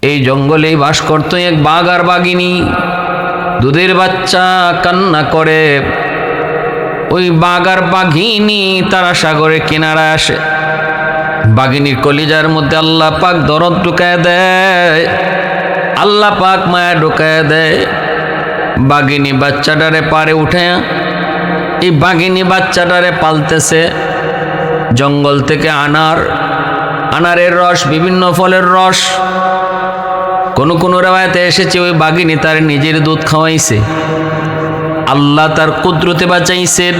এই জঙ্গলেই বাস করত এক বাঘ আর বাঘিনী। দুধের বাচ্চা কান্না করে। ওই বাঘ আর বাঘিনী তারা সাগরের কিনারায় আসে। বাঘিনীর কলিজার মধ্যে আল্লাহ পাক দরদ ঢুকায় দেয়, আল্লাহ পাক মায়া ঢুকায় দেয়। বাঘিনী বাচ্চাটারে পারে উঠে, এই বাঘিনী বাচ্চাটারে পালতেছে। জঙ্গল থেকে আনারের রস, বিভিন্ন ফলের রস। কোন রেওয়ায়েতে এসেছে ওই বাঘিনী তার নিজের দুধ খাওয়াইছে। আল্লাহ তার কুদরতে বাঁচাইছেন।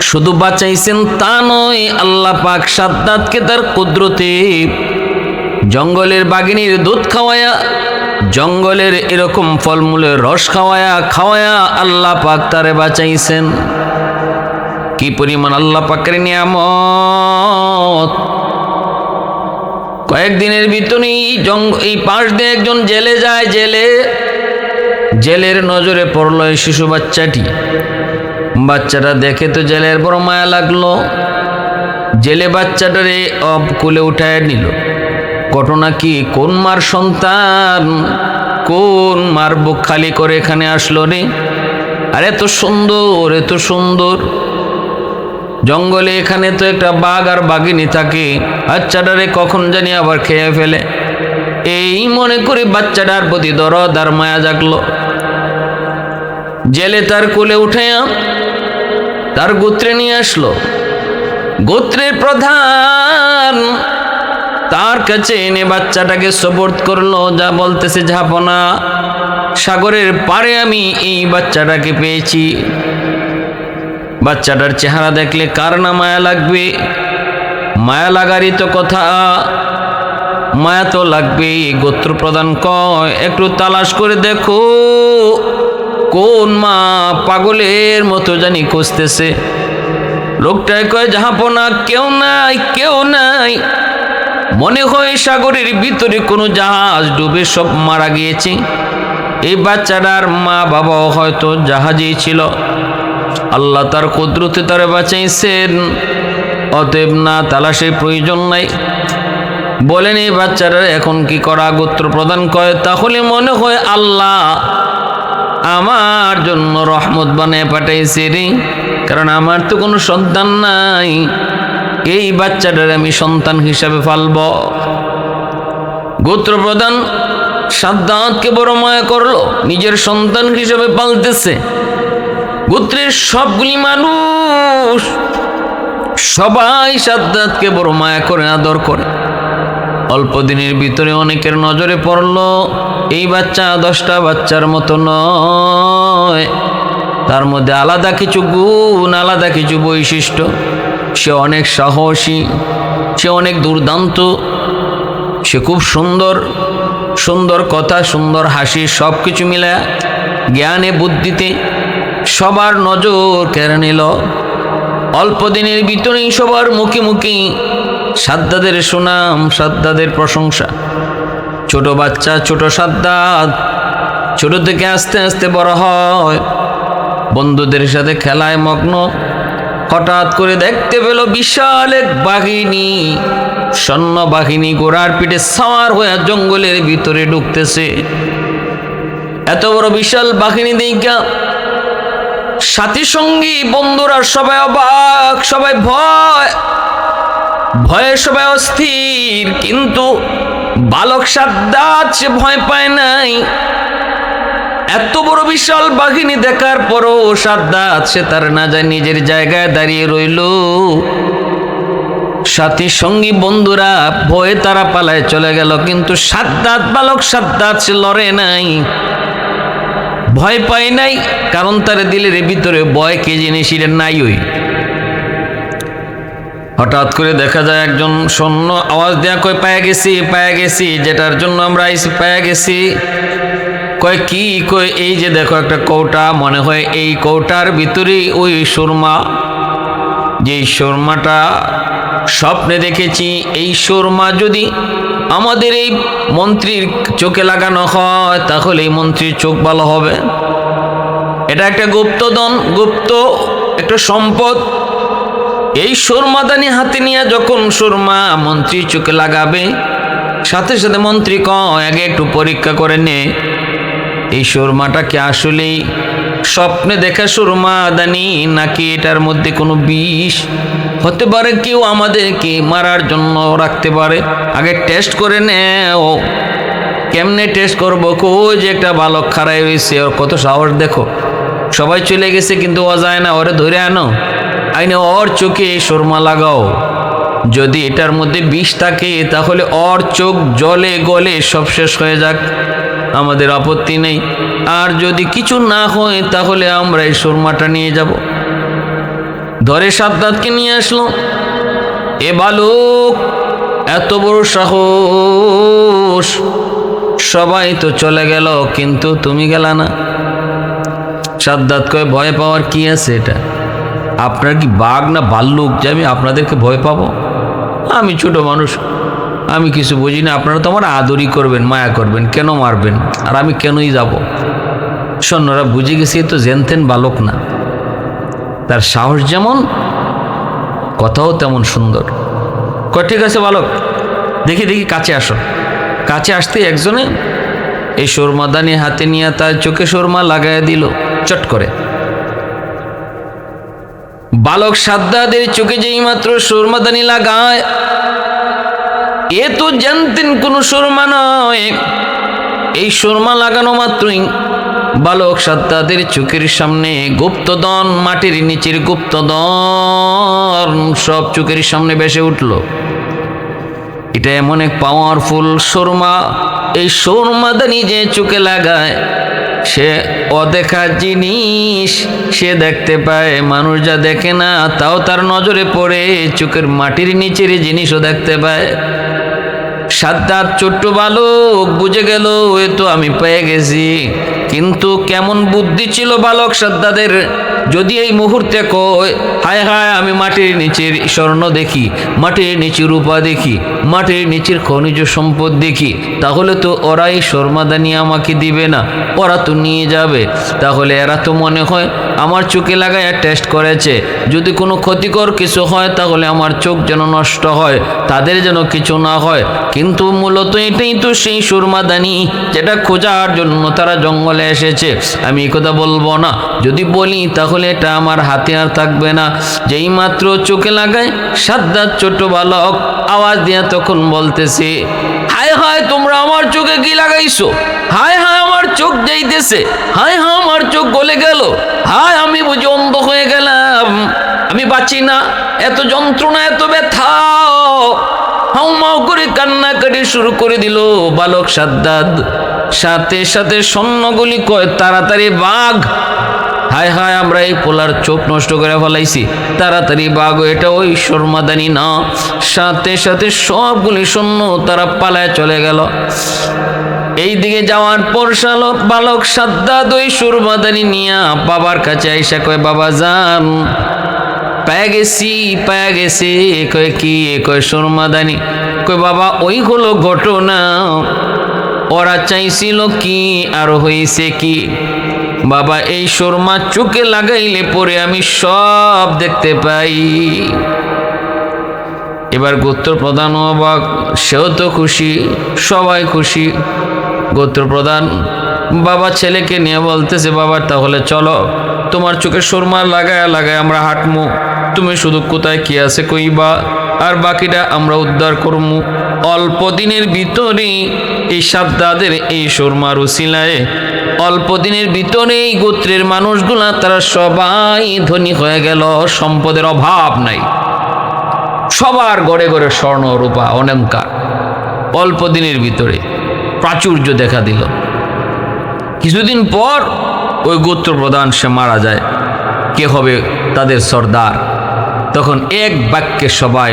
শুধু বাঁচাইছেন তা নয়, আল্লাহ পাক সাদ্দাতকে তার কুদরতে জঙ্গলের বাঘিনীর দুধ খাওয়ায়া, জঙ্গলের এরকম ফলমূলের রস খাওয়ায়া আল্লাহ পাক তারে বাঁচাইছেন। কি পরিমাণ আল্লাহ পাকের নিয়ামত! কয়েকদিনের ভিতরেই এই পাশ দিয়ে একজন জেলে যায়। জেলের নজরে পড়লো এই শিশু বাচ্চাটা দেখে তো জেলের বড় মায়া লাগলো। জেলে বাচ্চাটারে কোলে উঠায় নিল। ঘটনা কি? কোন মার সন্তান, কোন মার বুক খালি করে এখানে আসলো রে? আর এত সুন্দর জঙ্গলে, এখানে তো একটা বাঘ আর বাঘিনী থাকে, বাচ্চাটারে কখন জানি আবার খেয়ে ফেলে। এই মনে করে বাচ্চাটার প্রতি দরদ আর মায়া জাগলো। জেলে তার কোলে উঠে তার গোত্রে নিয়ে আসলো। গোত্রের প্রধান তার কাছে এনে বাচ্চাটাকে সুপর্দ করলো। যা বলতেছে, ঝাপনা, সাগরের পারে আমি এই বাচ্চাটাকে পেয়েছি। বাচ্চাটার চেহারা দেখলে কার না মায়া লাগবে? মায়া লাগারই তো কথা, মায়া তো লাগবে। গোত্র প্রধান কয়, একটু তালাশ করে দেখো কোন মা পাগলের মতো জানি খুঁজতেছে। লোকটায় কয়, জাহাপনা, কেউ নাই। মনে হয় সাগরের ভিতরে কোনো জাহাজ ডুবে সব মারা গিয়েছে। এই বাচ্চাটার মা বাবাও হয়তো জাহাজেই ছিল। আল্লাহ তার কুদরতে তারে বাঁচাইছেন। অতএব না তালাশের প্রয়োজন নাই। বলেন এই বাচ্চাটার এখন কি করা? গোত্র প্রদান কয়, তাহলে মনে হয় আল্লাহ আমার জন্য রহমত বানিয়ে পাঠাইছে রে, কারণ আমার তো কোনো সন্তান নাই। এই বাচ্চাটার আমি সন্তান হিসাবে পালব। গোত্র প্রধান সাদ্দাতকে বড় মায়া করলো, নিজের সন্তান হিসাবে পালতেছে। গোত্রের সবগুলি মানুষ সবাই সাদ্দাতকে বড় মায়া করে, আদর করে। অল্প দিনের ভিতরে অনেকের নজরে পড়লো এই বাচ্চা 10টা বাচ্চার মতো নয়, তার মধ্যে আলাদা কিছু গুণ, আলাদা কিছু বৈশিষ্ট্য। সে অনেক সাহসী, সে অনেক দুর্দান্ত, সে খুব সুন্দর কথা, সুন্দর হাসি, সব কিছু মিলে জ্ঞানে বুদ্ধিতে সবার নজর কেড়ে নিল। অল্প দিনের ভিতরেই সবার মুখে সাদ্দাদের সুনাম, সাদ্দাদের প্রশংসা। ছোট বাচ্চা, ছোট সাদ্দাত ছোট থেকে আস্তে আস্তে বড় হয়, বন্ধুদের সাথে খেলায় মগ্ন। হঠাৎ করে দেখতে পেল বিশাল এক বাঘিনী, সৈন্য বাহিনী ঘোড়ার পিঠে সাওয়ার হয়ে জঙ্গলের ভিতরে ঢুকতেছে। এত বড় বিশাল বাহিনী দেখা সাথী সঙ্গী বন্ধুরা সবাই অবাক, সবাই ভয়ে সবাই অস্থির। কিন্তু বালক সাদ্দাত সে ভয় পায় নাই। এত বড় বিশাল বাহিনী দেখার পরও সাদ্দাত সে তার না যায় নিজের জায়গায় দাঁড়িয়ে রইল। সাথী সঙ্গী বন্ধুরা ভয়ে তারা পালায় চলে গেল, কিন্তু বালক সাদ্দাত সে লড়ে নাই, ভয় পায় নাই, কারণ তার দিলের ভিতরে ভয় কে জিনিস নাই। হঠাৎ করে দেখা যায় একজন সৈন্য আওয়াজ দেয়া কয়, পায়ে গেছি, যেটার জন্য আমরা আইছি পায়ে গেছি। কয় কি? কয় এই যে দেখো একটা কৌটা, মনে হয় এই কৌটার ভিতরে ওই সুরমা, যে সুরমাটা স্বপ্নে দেখেছি, এই সুরমা যদি আমাদের এই মন্ত্রীর চোখে লাগানো হয় তাহলে এই মন্ত্রীর চোখ ভালো হবে। এটা একটা গুপ্ত একটা সম্পদ। এই সুরমাদানি হাতে নিয়ে যখন সুরমা মন্ত্রীর চোখে লাগাবে, সাথে সাথে মন্ত্রী কয় আগে একটু পরীক্ষা করে নে এই সুরমাটা কি আসলেই স্বপ্নে দেখা সুরমা দানি নাকি এটার মধ্যে কোনো বিষ হতে পারে, কেউ আমাদেরকে মারার জন্য রাখতে পারে, আগে টেস্ট করে নে। ও কেমনে টেস্ট করবো, কই যে একটা বালক খাড়াই রয়েছে, ওর কত সাহস দেখো, সবাই চলে গেছে কিন্তু ও যায় না, ওরে ধরে আনো, আইনে ওর চোখে সুরমা লাগাও, যদি এটার মধ্যে বিষ থাকে তাহলে ওর চোখ জলে গলে সব শেষ হয়ে যাক, আমাদের আপত্তি নেই, আর যদি কিছু না হয় তাহলে আমরা এই সুরমাটা নিয়ে যাব। ধরে সাদ্দাতকে নিয়ে আসলো। এ বালক, এত বড় সাহস, সবাই তো চলে গেল কিন্তু তুমি গেলা না। সাদ্দাত কয় ভয় পাওয়ার কি আছে, এটা আপনার কি বাঘ না ভাল্লুক যে আমি আপনাদেরকে ভয় পাবো? আমি ছোট মানুষ, আমি কিছু বুঝি না, আপনারা তো আমার আদরই করবেন, মায়া করবেন, কেন মারবেন, আর আমি কেনই যাব? সৈন্যরা বুঝে গেছি তো জেনতেন বালক না, তার সাহস যেমন কথাও তেমন সুন্দর। কয় ঠিক আছে বালক, দেখি দেখি কাছে আসো। কাছে আসতে একজনে এই সুরমাদানি হাতে নিয়ে তার চোখে সুরমা লাগাইয়া দিল চট করে। বালক সাদ্দাদের চোখে যেই মাত্র সুরমাদানি লাগায়, এ তো জানতেন কোনো সুরমা নয়, এই সুরমা লাগানো মাত্রই বালক সাদ্দাদের চোখের সামনে গুপ্তধন, মাটির নিচের গুপ্তধন সব চোখের সামনে ভেসে উঠল। এটা এমন এক পাওয়ারফুল সুরমা, এই সুরমাদানি যে চোখে লাগায় সে অদেখা জিনিস সে দেখতে পায়, মানুষ যা দেখে না তাও তার নজরে পড়ে, চোখের মাটির নিচের জিনিসও দেখতে পায়। সাদ্দাত ছোট্ট বালক বুঝে গেল এ তো আমি পেয়ে গেছি, কিন্তু কেমন বুদ্ধি ছিল বালক সাদ্দাদের, যদি এই মুহূর্তে কয় হায় হায় আমি মাটির নিচের স্বর্ণ দেখি, মাটির নিচের রূপা দেখি, মাটির নিচের খনিজ সম্পদ দেখি, তাহলে তো ওরা এই সুরমাদানি আমাকে দিবে না, ওরা তো নিয়ে যাবে, তাহলে এরা তো মনে হয় আমার চোখে লাগায় টেস্ট করেছে, যদি কোনো ক্ষতিকর কিছু হয় তাহলে আমার চোখ যেন নষ্ট হয়, তাদের যেন কিছু না হয়। কিন্তু মূলত এটাই তো সেই সুরমাদানি যেটা খোঁজার জন্য তারা জঙ্গলে এসেছে। আমি এই কথা বলবো না, যদি বলি তাহলে এটা আমার হাতে আর থাকবে না। যেই মাত্র চোখে লাগায় সাদ্দাত ছোট বালক আওয়াজ দিয়া তখন বলতেছে হায় হায় তোমরা আমার চোখে কি লাগাইছো, হায় হায় আমার চোখ যাইতেছে, হায় হায় আমার চোখ গলে গেল, হায় আমি বুঝি অন্ধ হয়ে গেলাম, আমি বাঁচি না, এত যন্ত্রণা এত ব্যথা, হাউমাউ করে কান্নাকাটি শুরু করে দিল বালক সাদ্দাত। সাথে সাথে সৈন্যগুলি কয় তাড়াতাড়ি বাঘ, হায় হায় আমরা এই পোলার চোখ নষ্ট করে ফেলাইছি, তাড়াতাড়ি বাঘ, এটা ওই সুরমাদানি না। সাথে সাথে সবগুলি সৈন্য তারা পালায় চলে গেল। এই দিকে যাওয়ার পর বালক সাদ্দাত ওই সুরমাদানি নিয়া বাবার কাছে আইসা কয় বাবা যান পেয়ে গেছি। কয় কি? কয় সুরমাদানি। কয় বাবা ওই হলো ঘটনা, ওরা চাইছিল কি আর হয়েছে কি? বাবা এই সুরমা চোখে লাগাইলে পরে আমি সব দেখতে পাই। এবার গোত্র প্রধান অবাক, সেও তো খুশি, সবাই খুশি। গোত্র প্রধান বাবা ছেলেকে নিয়ে বলতেছে বাবা তাহলে চলো তোমার চোখে সুরমা লাগায় লাগায় আমরা হাঁটমু, তুমি শুধু কোথায় কি আছে কইবা, আর বাকিটা আমরা উদ্ধার করমু। অল্প দিনের ভিতরেই এই সাদ্দাদের এই সুরমার উসিলায় অল্প দিনের ভিতরে এই গোত্রের মানুষগুলা তারা সবাই ধনী হয়ে গেল, সম্পদের অভাব নাই, সবার ঘরে ঘরে স্বর্ণ রূপা অলংকার অল্প দিনের ভিতরে প্রাচুর্য দেখা দিল। কিছুদিন পর ওই গোত্র প্রধান সে মারা যায়। কে হবে তাদের সর্দার? তখন এক বাক্যে সবাই,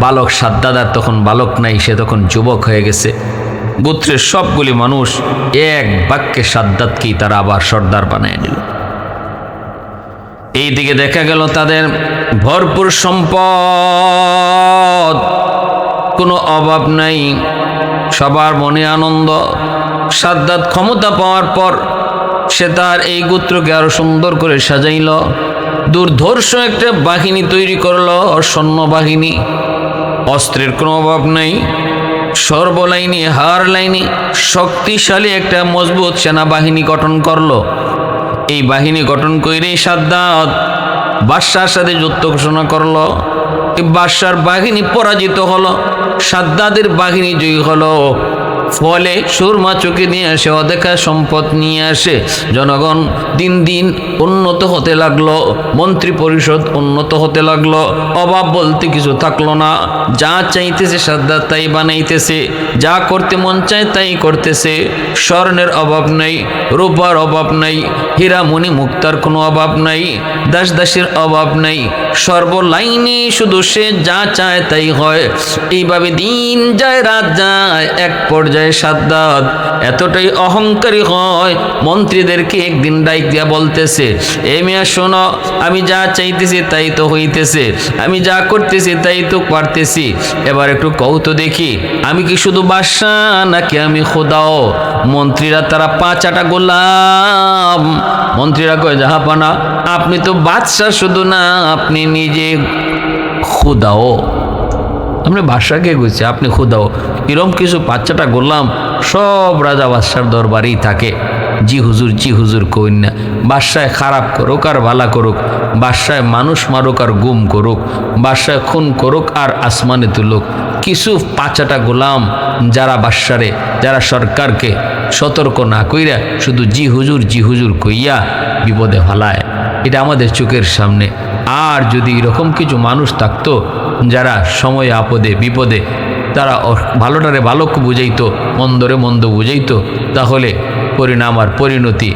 বালক সাদ্দাদার তখন বালক নাই, সে তখন যুবক হয়ে গেছে। গোত্রের সবগুলি মানুষ এক বাক্যে সাদ্দাতকেই তারা আবার সর্দার বানিয়ে দিল। এই দিকে দেখা গেল তাদের ভরপুর সম্পদ, কোনো অভাব নাই, সবার মনে আনন্দ। সাদ্দাত ক্ষমতা পাওয়ার পর সে তার এই গোত্রকে আরো সুন্দর করে সাজাইল, দুর্ধর্ষ একটা বাহিনী তৈরি করলো, সৈন্য বাহিনী, অস্ত্রের কোনো অভাব নেই, সর্বলাইনি হার লাইনি শক্তিশালী একটা মজবুত সেনাবাহিনী গঠন করলো। এই বাহিনী গঠন করে সাদ্দাত বাদশার সাথে যুদ্ধ ঘোষণা করলো। এই বাদশার বাহিনী পরাজিত হলো, সাদ্দাদের বাহিনী জয়ী হলো। ফলে সুরমা চোখে নিয়ে আসে, অদেখা সম্পদ নিয়ে আসে। জনগণ দিন দিন উন্নত হতে লাগলো, মন্ত্রী পরিষদ উন্নত হতে লাগলো, অভাব বলতে কিছু থাকলো না। যা চাইতেছে সাদ্দাত তাই বানাইতেছে, যা করতে মন চায় তাই করতেছে। স্বর্ণের অভাব নেই, রূপার অভাব নেই, হীরামণি মুক্তার কোনো অভাব নাই, দাস দাসের অভাব নেই। সর্বলাইনে শুধু সে যা চায় তাই হয়। এইভাবে দিন যায় রাত যায়, এক পর্যায়ে সাদ্দাত এতটাই অহংকারী হয়, মন্ত্রীদেরকে একদিন ডাইক দিয়া বলতেছে, এ মিয়া শোনো, আমি যা চাইতেছি তাই তো হইতেছে, আমি যা করতেছি তাই তো পারতেছি, এবার একটু কৌতো দেখি আমি কি শুধু বাদশাহ নাকি আমি খোদাও। মন্ত্রীরা তারা পাঁচাটা গোলাম। মন্ত্রীরা কয়, জাহাপানা আপনি তো বাদশাহ শুধু না, আপনি নিজে খুদাও। আপনি বাদশাকে কইছে আপনি খুদাও। এরকম কিছু বাচ্চাটা গোলাম সব রাজা বাদশার দরবারেই থাকে। জি হুজুর কইন না। বাদশায় খারাপ করুক আর ভালা করুক, বাদশায় মানুষ মারুক আর গুম করুক, বাদশায় খুন করুক আর আসমানে তুলুক, কিছু পাঁচাটা গোলাম যারা বাদশারে, যারা সরকারকে সতর্ক না কইরা শুধু জি হুজুর কইয়া বিপদে ফালায়। এটা আমাদের চোখের সামনে। আর যদি এরকম কিছু মানুষ থাকতো যারা সময়ে আপদে বিপদে তারা ভালোটারে ভালো বুঝাইতো, মন্দরে মন্দ বুঝাইতো, তাহলে পরিণাম আর পরিণতি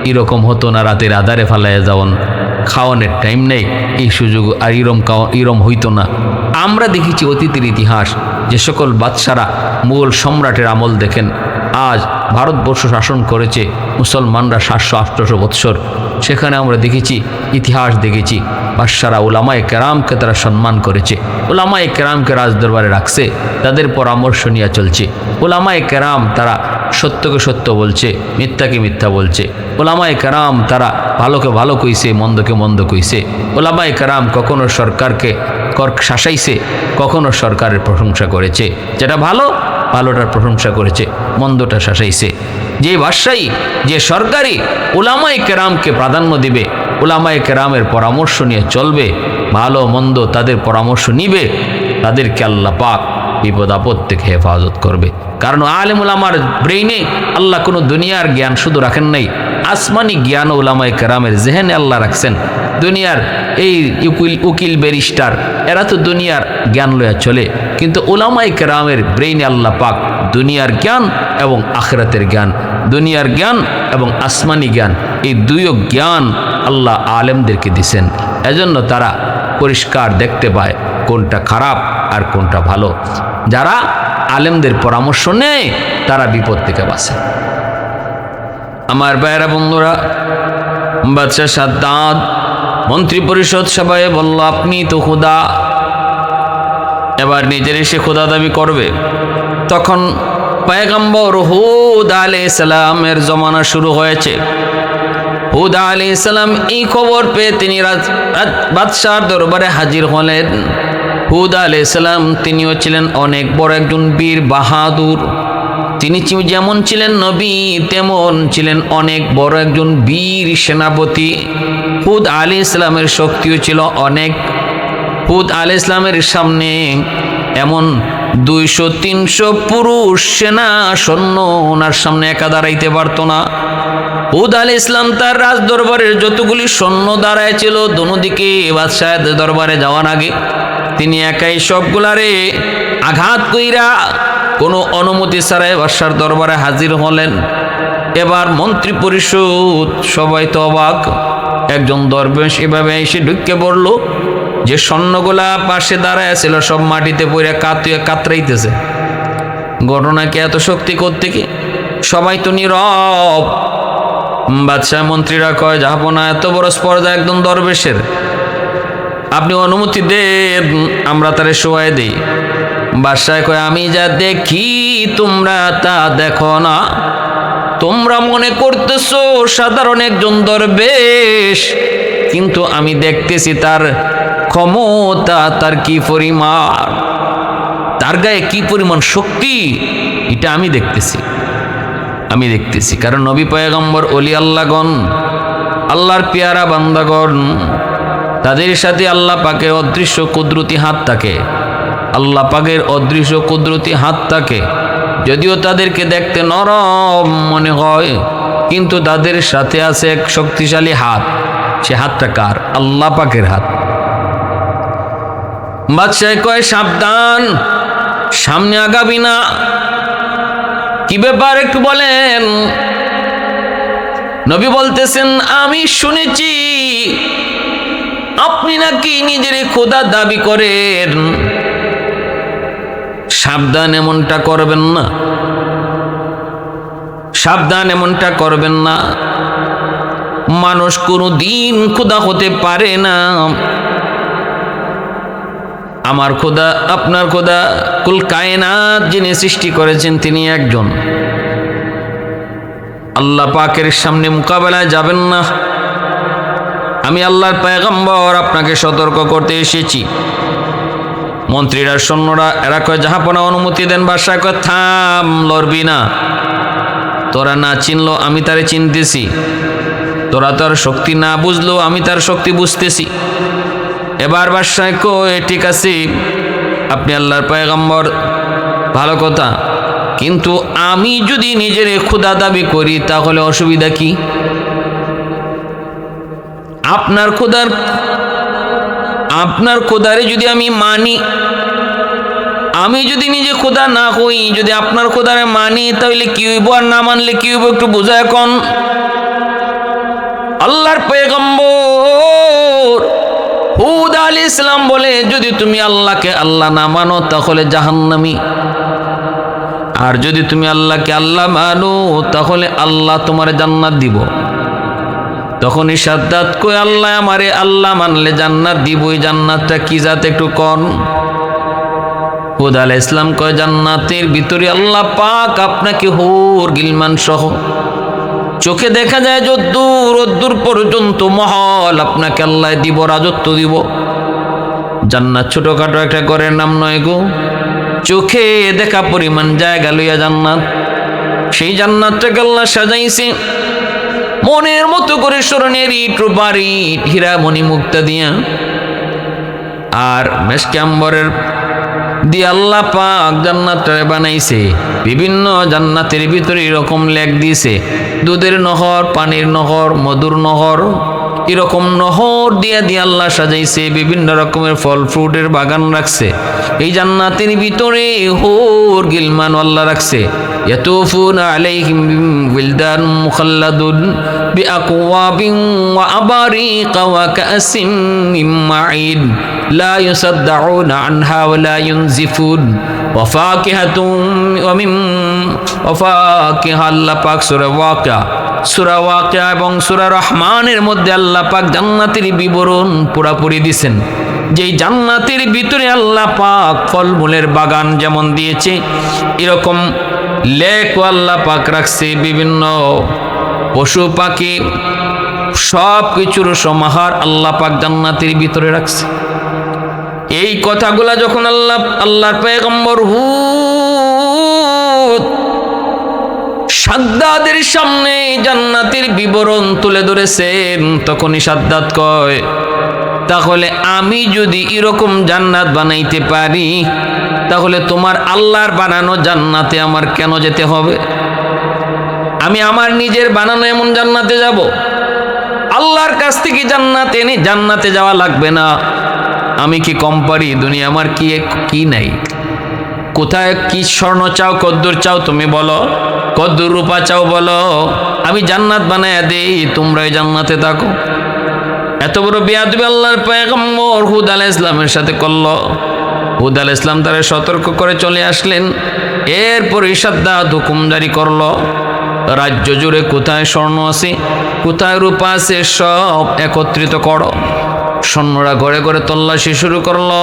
এরকম হতো না। রাতের আধারে ফালাইয়া যাওয়ান, খাওয়ানোর টাইম নেই, এই সুযোগ আর ইরম হইতো না। আমরা দেখেছি অতীতের ইতিহাস, যে সকল বাদশারা মুঘল সম্রাটের আমল দেখেন, আজ ভারতবর্ষ শাসন করেছে মুসলমানরা 700-800 বৎসর। সেখানে আমরা দেখেছি, ইতিহাস দেখেছি, বাদশারা উলামায়ে কেরামকে তারা সম্মান করেছে, উলামায়ে কেরামকে রাজদরবারে রাখছে, তাদের পরামর্শ নিয়ে চলছে। উলামায়ে কেরাম তারা সত্যকে সত্য বলছে, মিথ্যাকে মিথ্যা বলছে। উলামায়ে কেরাম তারা ভালোকে ভালো কইছে, মন্দকে মন্দ কইছে। উলামায়ে কেরাম কখনো সরকারকে শাসাইছে, কখনো সরকারের প্রশংসা করেছে, যেটা ভালোটার প্রশংসা করেছে, মন্দটা শাসাইছে। যে বাদশাহী, যে সরকারি উলামায়ে কেরামকে প্রাধান্য দিবে, উলামায়ে কেরামের পরামর্শ নিয়ে চলবে, ভালো মন্দ তাদের পরামর্শ নিবে, তাদেরকে আল্লাহ পাক বিপদ আপদ থেকে হেফাজত করবে। কারণ আলেম উলামার ব্রেইনে আল্লাহ কোনো দুনিয়ার জ্ঞান শুধু রাখেন নাই, আসমানি জ্ঞান উলামায়ে কেরামের জেহেনে আল্লাহ রাখছেন। দুনিয়ার এই উকিল ব্যারিস্টার এরা তো দুনিয়ার জ্ঞান লইয়া চলে, কিন্তু উলামায়ে কেরামের ব্রেইনে আল্লাহ পাক দুনিয়ার জ্ঞান এবং আখিরাতের জ্ঞান, দুনিয়ার জ্ঞান এবং আসমানি জ্ঞান, এই দুইও জ্ঞান আল্লাহ আলেমদেরকে দিছেন। এজন্য তারা পরিষ্কার দেখতে পায় কোনটা খারাপ আর কোনটা ভালো। যারা আলেমদের পরামর্শ নেয় তারা বিপদ থেকে বাঁচে। আমার ভাইয়েরা বন্ধুরা, বাদশাহ সাদ্দাত মন্ত্রী পরিষদ সভায় বলল, আপনি তো খোদা। এবার নিজের এসে খোদা দাবি করবে। তখন পয়গম্বর হুদ আলাইহিস সালামের জমানা শুরু হয়েছে। হুদ আলাইহিস সালাম এই খবর পেয়ে তিনি বাদশার দরবারে হাজির হলেন। হুদ আলাইহিস সালাম তিনিও ছিলেন অনেক বড় একজন বীর বাহাদুর। তিনি যেমন ছিলেন নবী, তেমন ছিলেন অনেক বড় একজন বীর সেনাপতি। হুদ আলাইহিস সালামের শক্তিও ছিল অনেক। হুদ আলাইহিস সালামের সামনে এমন 200-300 পুরুষ সেনা সৈন্য ওনার সামনে একা দাঁড়াইতে পারত না। হুদ আলাইহিস সালাম তার রাজ দরবারের যতগুলি সৈন্য দাঁড়ায় ছিল দোনোদিকে বাদশাহের দরবারে যাওয়ার আগে তিনি একাই সবগুলারে আঘাত কইরা কোনো অনুমতি ছাড়াই বাদশার দরবারে হাজির হলেন। এবার মন্ত্রী পরিষদ সবাই তো অবাক। একজন দরবেশ এভাবে এসে ঢুকে পড়ল, যে সৈন্যগুলা পাশে দাঁড়ায় ছিল সব মাটিতে পড়ে কাতরাইতেছে। ঘটনা কি এত শক্তি কোত্থেকে? সবাই তো নীরব। বাদশাহ মন্ত্রীরা কয়, জাহাপনা এত বড় স্পর্ধা একজন দরবেশের, আপনি অনুমতি দেন আমরা তারে শোয়াই দেই। বাদশাহ কয়, আমি যা দেখি তোমরা তা দেখো না। তোমরা মনে করতেছো সাধারণ একজন দরবেশ, কিন্তু আমি দেখতেছি তার ক্ষমতা তার কি পরিমাণ। তার গায়ে কি পরিমাণ শক্তি এটা আমি দেখতেছি। কারণ নবী পয়গম্বর ওলি আল্লাহগণ, আল্লাহর পেয়ারা বান্দাগণ, তাদের সাথে আল্লাহ পাকের অদৃশ্য কুদরতি হাত থাকে। আল্লাহ পাকের অদৃশ্য কুদরতি হাত থাকে। যদিও তাদেরকে দেখতে নরম মনে হয়, কিন্তু তাদের সাথে আছে এক শক্তিশালী হাত। সে হাতটা কার? আল্লাহ পাকের হাত। বাদশাহ কয়, সাবধান, সামনে আগাবি না। কি ব্যাপার একটু বলেন। নবী বলতেছেন, আমি শুনেছি আপনি নাকি নিজের খোদা দাবি করেন। সাবধান, এমনটা করবেন না। সাবধান, এমনটা করবেন না। মানুষ কোনো দিন খোদা হতে পারে না। আমার খোদা, আপনার খোদা, কুল কায়নাত যিনি সৃষ্টি করেছেন তিনি একজন। আল্লাহ পাকের সামনে মোকাবেলায় যাবেন না। আমি আল্লাহর পয়গম্বর, আপনাকে সতর্ক করতে এসেছি। মন্ত্রীরা, সৈন্যরা, এরা কয়, জাহাপনা অনুমতি দেন। বাদশাহ কয়, থাম, লড়বি না। তোরা না চিনলো আমি তারে চিনতেছি, তোরা তার শক্তি না বুঝলো আমি তার শক্তি বুঝতেছি। এবার বাদশাহ কয়, ঠিক আছে, আপনি আল্লাহর পয়গম্বর, ভালো কথা, কিন্তু আমি যদি নিজের খোদা দাবি করি তাহলে অসুবিধা কি? আপনার খোদারে যদি আমি মানি, আমি যদি নিজে খোদা না হই, যদি আপনার খোদারে মানি তাহলে কি হইব, আর না মানলে কি হইব একটু বোঝা। এখন আল্লাহর পয়গম্বর হুদ আলাইহিস সালাম বলে, যদি তুমি আল্লাহকে আল্লাহ না মানো তাহলে জাহান্নামী, আর যদি তুমি আল্লাহকে আল্লাহ মানো তাহলে আল্লাহ তোমার জান্নাত দিব। তখন সাদ্দাত কই, আল্লাহ আমারে আল্লাহ মানলে জান্নাত দিব, ওই জান্নাতটা কি জাত একটু কন। হুদ আলাইহিস সালাম কয়, জান্নাতের ভিতরে আল্লাহ পাক আপনাকে হুর গিলমান সহ চোখে দেখা যায় যদ্দূর পর্যন্ত মহল আপনাকে আল্লাহ দিব, রাজত্ব দিব। জান্নাত ছোটখাটো একটা ঘরের নাম নয় গো, চোখে দেখা পরিমাণ জায়গা লইয়া জান্নাত। সেই জান্নাতটাকে আল্লাহ সাজাইছে মনের মতো করে, স্মরণের ইট বাড়ি, হীরা মণি মুক্তা দিয়া, আর মেশকে আম্বরের দিয়ে আল্লাহ পাক জান্নাতটারে বানাইছে। বিভিন্ন জান্নাতের ভিতরে এরকম লেখ দিয়েছে, দুধের নহর, পানির নহর, মধুর নহর, এরকম নহর দিয়া দিয়ে আল্লাহ সাজাইছে। বিভিন্ন রকমের ফল ফ্রুটের বাগান রাখছে। এই জান্নাতের ভিতরে হুর গিলমান আল্লাহ রাখছে। ইয়াতুফুনা আলাইহিম বিলদান মুখাল্লাদুন বিআকওয়াবিন ওয়া আবারিকা ওয়া কাসিম মিন মাঈন লা ইউসাদ্দাউনা আনহা ওয়া লা ইউনজিফুন ওয়া ফাকিহাতুন ওয়া ফাকিহা। আল্লাহ পাক সূরা ওয়াকিয়া এবং সূরা রহমানের মধ্যে আল্লাহ পাক জান্নাতের বিবরণ পুরাপুরি দিয়েছেন। যেই জান্নাতের ভিতরে আল্লাহ পাক ফলমূলের বাগান যেমন দিয়েছে, এরকম লেক আল্লাহ পাক রাখছে। বিভিন্ন পশু পাখি সব কিছুর সমাহার আল্লাহ পাক জান্নাতের ভিতরে রাখছে। এই কথাগুলা যখন আল্লাহর পয়গম্বর হুদ সাদ্দাদের সামনে জান্নাতের বিবরণ তুলে ধরেছেন, তখনই সাদ্দাত কয়, তাহলে আমি যদি এরকম জান্নাত বানাইতে পারি তাহলে তোমার আল্লাহর বানানো জান্নাতে আমার কেন যেতে হবে? আমি আমার নিজের বানানো এমন জান্নাতে যাব? আল্লাহর কাছ থেকে জান্নাত এনে জান্নাতে যাওয়া লাগবে না। আমি কি কম পারি? দুনিয়া আমার কি নাই? কোথায় কি স্বর্ণ চাও, কদ্দুর চাও তুমি বলো, কদ্দুর রূপা চাও বলো, আমি জান্নাত বানায়া দেই, তোমরাই জান্নাতে থাকো। এত বড় বেয়াদবি আল্লাহর পয়গম্বর হুদ আলাইহিস সালামের সাথে করলো। হুদ আলাইহিস সালাম তারে সতর্ক করে চলে আসলেন। এরপরে সাদ্দাত হুকুম জারি করলো, রাজ্য জুড়ে কোথায় স্বর্ণ আছে, কোথায় রূপা আছে, সব একত্রিত করো। সৈন্যরা ঘরে ঘরে তল্লাশি শুরু করলো।